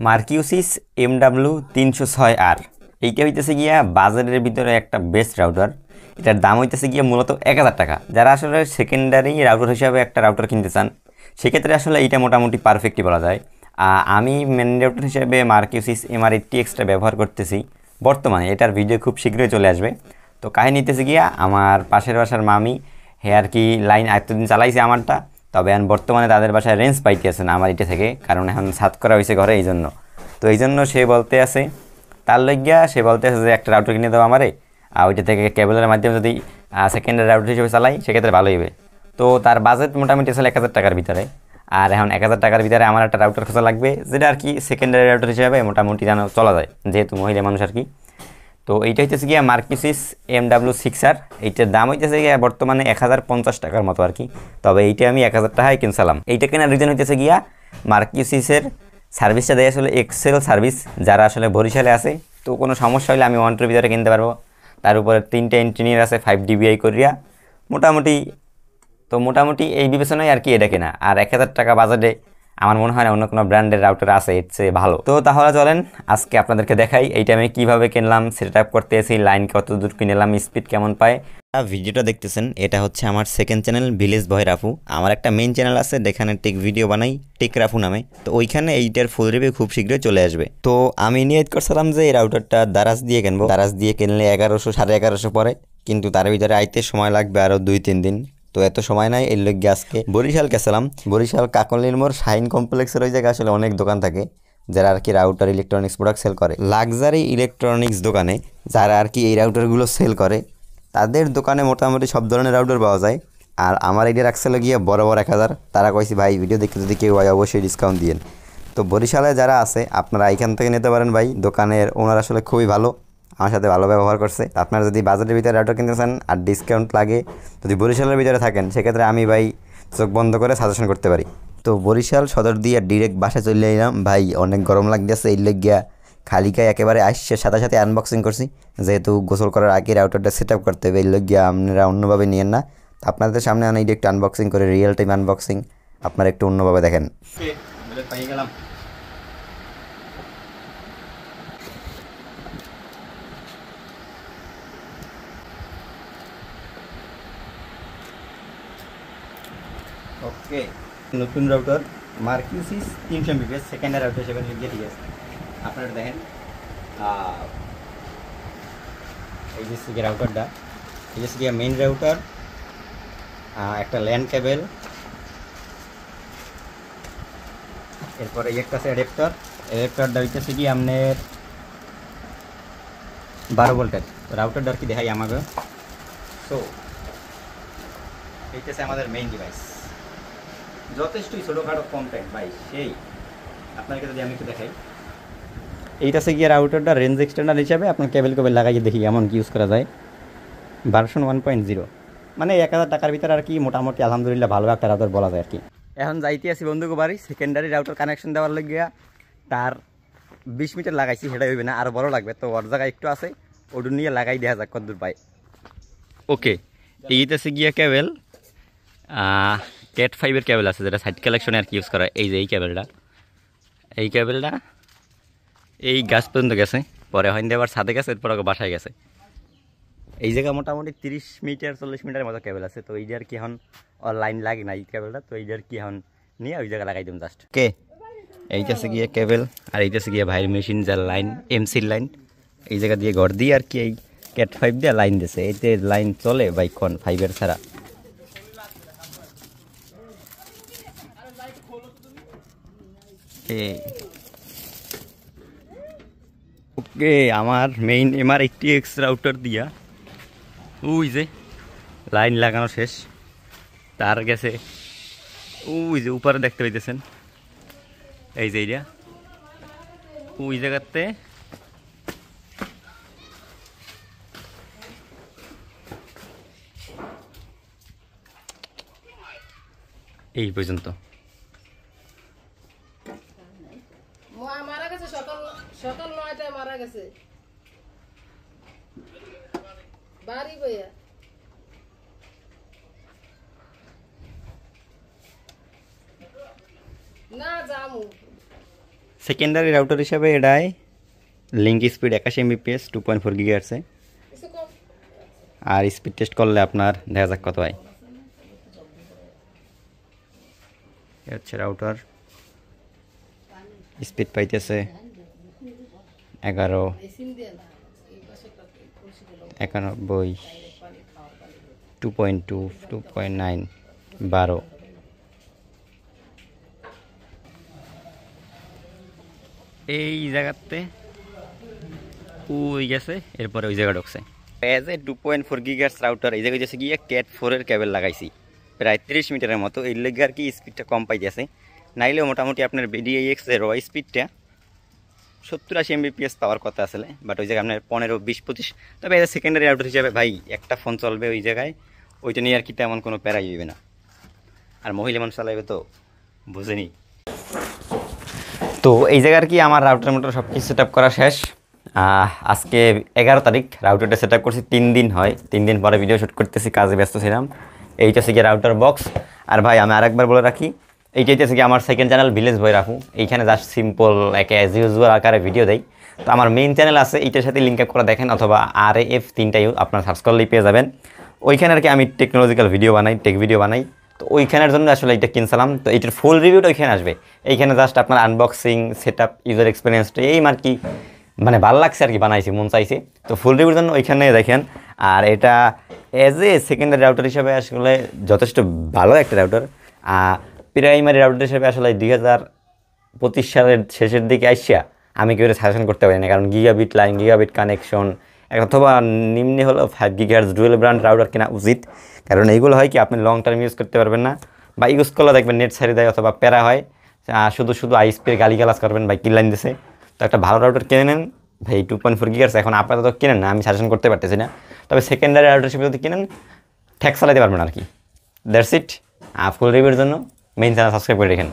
মার্কিউসিস MW306R এইটা হইতেছে গিয়া বাজারের ভিতরে একটা বেস্ট রাউটার। এটার দাম হইতেছে গিয়া মূলত 1000 টাকা। যারা আসলে সেকেন্ডারি রাউটার হিসাবে একটা রাউটার কিনতে চান সেক্ষেত্রে আসলে এইটা মোটামুটি পারফেক্টই বলা যায়। আমি মেন রাউটার হিসেবে মার্কিউসিস MR80X ব্যবহার করতেছি বর্তমানে। এটার ভিডিও খুব শীঘ্রই চলে আসবে। তো কাহিনী নিতেছে গিয়া আমার পাশের বাসার মামি হে আর কি লাইন এতদিন চালাইছে আমারটা, তবে এখন বর্তমানে তাদের বাসায় রেঞ্জ পাইতেছে না আমার এটা থেকে, কারণ এখন ছাদ করা হয়েছে ঘরে এই জন্য। তো এই জন্য সে বলতে আছে তার লইগিয়া সে বলতে আছে যে একটা রাউটার কিনে দেবো আমারে, ওইটা থেকে কেবলের মাধ্যমে যদি সেকেন্ডারি রাউটার হিসেবে চালাই সেক্ষেত্রে ভালো হইবে। তো তার বাজেট মোটামুটি আসলে 1000 টাকার ভিতরে। আর এখন 1000 টাকার ভিতরে আমার একটা রাউটার খোঁজা লাগবে যেটা আর কি সেকেন্ডারি রাউটার হিসেবে মোটামুটি যেন চলা যায়, যেহেতু মহিলা মানুষ আর কি। তো এইটা হইতেছে গিয়া মার্কিউসিস MW6R। এইটার দাম হইতেছে গিয়া বর্তমানে 1050 টাকার মতো আর কি। তবে এইটা আমি 1000 টাকায় কিনছিলাম। এইটা কেনার রিজন হইতেছে গিয়া মার্কিউসিসের সার্ভিসটা দেয় আসলে এক্সেল সার্ভিস। যারা আসলে বরিশালে আছে তো কোনো সমস্যা হলে আমি ওয়ান্টের ভিতরে কিনতে পারবো। তার উপরে 3টা ইঞ্জিনিয়ার আছে 5 DBI করিয়া মোটামুটি এই বিবেচনায় আর কি এটা কেনা। আর 1000 টাকা বাজেটে আমার মনে হয় না অন্য কোনো ব্র্যান্ডের রাউটার আছে এর চেয়ে ভালো। তো তাহলে চলেন আজকে আপনাদেরকে দেখাই এইটা আমি কীভাবে কিনলাম, সেট আপ করতে এসি, লাইন কত দূর কিনলাম, স্পিড কেমন পায়। ভিডিওটা দেখতেছেন এটা হচ্ছে আমার সেকেন্ড চ্যানেল ভিলেজ বয় রাফু। আমার একটা মেইন চ্যানেল আছে যেখানে টেক ভিডিও বানাই টেক রাফু নামে। তো ওইখানে এইটার ফুল রিভিউ খুব শীঘ্রই চলে আসবে। তো আমি নিয়ত করছিলাম যে এই রাউটারটা দারাজ দিয়ে কিনবো। দারাজ দিয়ে কিনলে 1100 1150 পরে, কিন্তু তার ভিতরে আইতে সময় লাগবে আরও 2-3 দিন। তো এত সময় নাই, এর লগে আজকে বরিশাল গেছিলাম। বরিশাল কাকলির মোড় শাহিন কমপ্লেক্সের ওই জায়গায় আসলে অনেক দোকান থাকে যারা আর কি রাউটার ইলেকট্রনিক্স প্রোডাক্ট সেল করে। লাক্সারি ইলেকট্রনিক্স দোকানে যারা আর কি এই রাউটারগুলো সেল করে তাদের দোকানে মোটামুটি সব ধরনের রাউটার পাওয়া যায়। আর আমার আইডিয়া রাখছিল গিয়ে বরাবর 1000। তারা কইছি ভাই ভিডিও দেখতে যদি কেউ হয় অবশ্যই ডিসকাউন্ট দিয়েন। তো বরিশালে যারা আছে আপনারা এইখান থেকে নিতে পারেন ভাই। দোকানের ওনার আসলে খুবই ভালো, আমার সাথে ভালো ব্যবহার করছে। আপনারা যদি বাজারের ভিতরে রাউটার কিনতে চান আর ডিসকাউন্ট লাগে, যদি বরিশালের ভিতরে থাকেন সেক্ষেত্রে আমি ভাই চোখ বন্ধ করে সাজেশন করতে পারি। তো বরিশাল সদর দিয়ে ডিরেক্ট বাসায় চলে এলাম ভাই। অনেক গরম লাগতেছে, এই লেগিয়া খালি গায়ে একেবারে আসছে সাথে সাথে আনবক্সিং করছি, যেহেতু গোসল করার আগে রাউটারটা সেট আপ করতে হবে। এই লেগিয়া আপনারা অন্যভাবে নিয়েন না। তো আপনাদের সামনে আমি একটু আনবক্সিং করে রিয়েল টাইম আনবক্সিং আপনারা একটু অন্যভাবে দেখেন। পাই গেলাম। ওকে, নতুন রাউটার মার্কিউসিস 300 MBPS সেকেন্ডারি রাউটার হিসেবে লিখে ঠিক আছে। আপনারা দেখেন এই যে সিগে রাউটারটা, এই যে সিগে মেইন রাউটার, একটা ল্যান কেবল, এরপরে একটা আছে অ্যাডাপ্টারটা হইতেছে কি আপনার 12 ভোল্টের। রাউটারটা আর কি দেখাই আমাকে। তো এইটাছে আমাদের মেইন ডিভাইস, যথেষ্টই ছোটোখাটো কম্প্যাক্ট ভাই সেই। আপনাকে যদি আমি একটু দেখাই, এইটা আছে গিয়ে রাউটারটা রেঞ্জ এক্সটেন্ডার হিসাবে আপনার কেবল লাগাইয়ে দেখি এমন কি ইউজ করা যায়। ভার্সন 1.0, মানে 1000 টাকার ভিতরে আর কি মোটামুটি আলহামদুলিল্লাহ ভালো একটা রাউটার বলা যায় আর কি। এখন যাইতে আসি বন্ধুকে বাড়ি সেকেন্ডারি রাউটার কানেকশন দেওয়ার লাগিয়া তার 20 মিটার লাগাইছি, সেটা হইবে না, আরও বড় লাগবে। তো ওর জায়গায় একটু আছে, ওটু নিয়ে লাগাই দেওয়া যাক কতদূর পাই। ওকে, এইটাছে গিয়া কেবল ক্যাট 5-এর কেবল আছে যেটা সাইড কালেকশনে আর কি ইউজ করা। এই যে এই কেবলটা এই গাছ পর্যন্ত গেছে, পরে হইন আবার ছাদে গেছে, এরপর বাসায় গেছে। এই জায়গা মোটামুটি 30 মিটার 40 মিটারের মতো কেবল আছে। তো এইটার কি এখন লাইন লাগে না এই কেবলটা, তো এইটার কি এখন নিয়ে ওই জায়গায় লাগাই দিম জাস্ট। কে এইটাছে গিয়ে কেবল, আর এইটাছে গিয়ে ভাইয়ের মেশিন যার লাইন, এমসির লাইন। এই জায়গা দিয়ে ঘর দিয়ে আর কি এই ক্যাট 5 দিয়ে লাইন দিয়েছে। এতে লাইন চলে বাইকন 5-এর ছাড়া। ওকে, আমার মেইন MR80X রাউটার দিয়া ওই যে লাইন লাগানো শেষ। তার গেছে ওই যে উপরে দেখতে পাইতেছেন, এই যে এইটা ওই জায়গাতে এই পর্যন্ত। মারা গেছে সকাল 9টায় মারা গেছে বাড়ি বইয়া। না যামু সেকেন্ডারি রাউটার হিসাবে এটাই লিঙ্ক স্পিড 81 Mbps 2.4 GHz কিছু কম আর স্পিড টেস্ট করলে আপনার দেখা যাক কত হয়। এ হচ্ছে রাউটার, স্পিড পাইতেছে 11, মেশিন দিয়ে না এই পাশেটা 91, 2.2, 2.9, 12। এই জায়গাতে ওই গেছে, এরপরে ওই জায়গা ঢুকছে। এজ এ 2.4 GHz রাউটার এই জায়গায় গেছে গিয়ে ক্যাট 4 কেবল লাগাইছি প্রায় 30 মিটারের মতো। এই লেগে আর কি স্পিডটা কম পাইতেছে, নাইলেও মোটামুটি আপনার BDIX এর র স্পিডটা 70-80 Mbps পাওয়ার কথা আসলে, বাট ওই জায়গায় আপনার 15, 20, 25। তবে এজ এ সেকেন্ডারি রাউটার হিসাবে ভাই একটা ফোন চলবে ওই জায়গায়, ওইটা নিয়ে আর কি তেমন কোনো প্যারাই হইবে না। আর মহিলা মানুষ চালাইবে তো বুঝেনি। তো এই জায়গার কি আমার রাউটার মোটর সব কিছু সেট আপ করা শেষ। আজকে 11 তারিখ রাউটারটা সেট আপ করছি, 3 দিন হয়। 3 দিন পরে ভিডিও শ্যুট করতেছি, কাজে ব্যস্ত ছিলাম। এইটা হচ্ছে কি রাউটার বক্স। আর ভাই আমি আরেকবার বলে রাখি, এইটা হচ্ছে কি আমার সেকেন্ড চ্যানেল ভিলেজ বয় রাখুন। এইখানে জাস্ট সিম্পল একে অ্যাজ ইউজুয়াল আকারে ভিডিও দেয়। তো আমার মেইন চ্যানেল আছে, এইটার সাথে লিঙ্ক আপ করে দেখেন, অথবা RAF 3টাই আপনার সার্চ করলেই পেয়ে যাবেন। ওইখানে আর কি আমি টেকনোলজিক্যাল ভিডিও বানাই, টেক ভিডিও বানাই। তো ওইখানের জন্য আসলে এটা কিনছিলাম। তো এইটার ফুল রিভিউটা ওইখানে আসবে। এইখানে জাস্ট আপনার আনবক্সিং, সেট আপ, ইউজার এক্সপিরিয়েন্সটা এই আর কি মানে ভালো লাগছে আর কি, বানাইছি, মন চাইছে। তো ফুল রিভিউর জন্য ওইখানে দেখেন। আর এটা এজ এ সেকেন্ডারি রাউটার হিসাবে আসলে যথেষ্ট ভালো একটা রাউটার। প্রাইমারি রাউটার হিসেবে আসলে 2025 সালের শেষের দিকে আসিয়া আমি কেউ সাজেশন করতে পারি না, কারণ গিগাবিট লাইন, গিগাবিট কানেকশন, অথবা নিম্নে হলো 5 GHz ডুয়েল ব্র্যান্ড রাউটার কেনা উচিত। কারণ এইগুলো হয় কি আপনি লং টার্ম ইউজ করতে পারবেন না, বা ইউজ করলে দেখবেন নেট ছাড়ি দেয় অথবা প্যারা হয়। শুধু শুধু আইএসপির গালিগালাজ করবেন ভাই, কি লাইন দিছে। তো একটা ভালো রাউটার কিনে নেন ভাই, 2.4 GHz এখন আপাতত কিনেন না, আমি সাজেশন করতে পারতেছি না। তবে সেকেন্ডারি রাউটার হিসেবে যদি কিনেন ঠ্যাক চালাতে পারবেন আর কি। That's it. ফুল রিভিউর জন্য মেইন চ্যানেল সাবস্ক্রাইব করে রেখেন।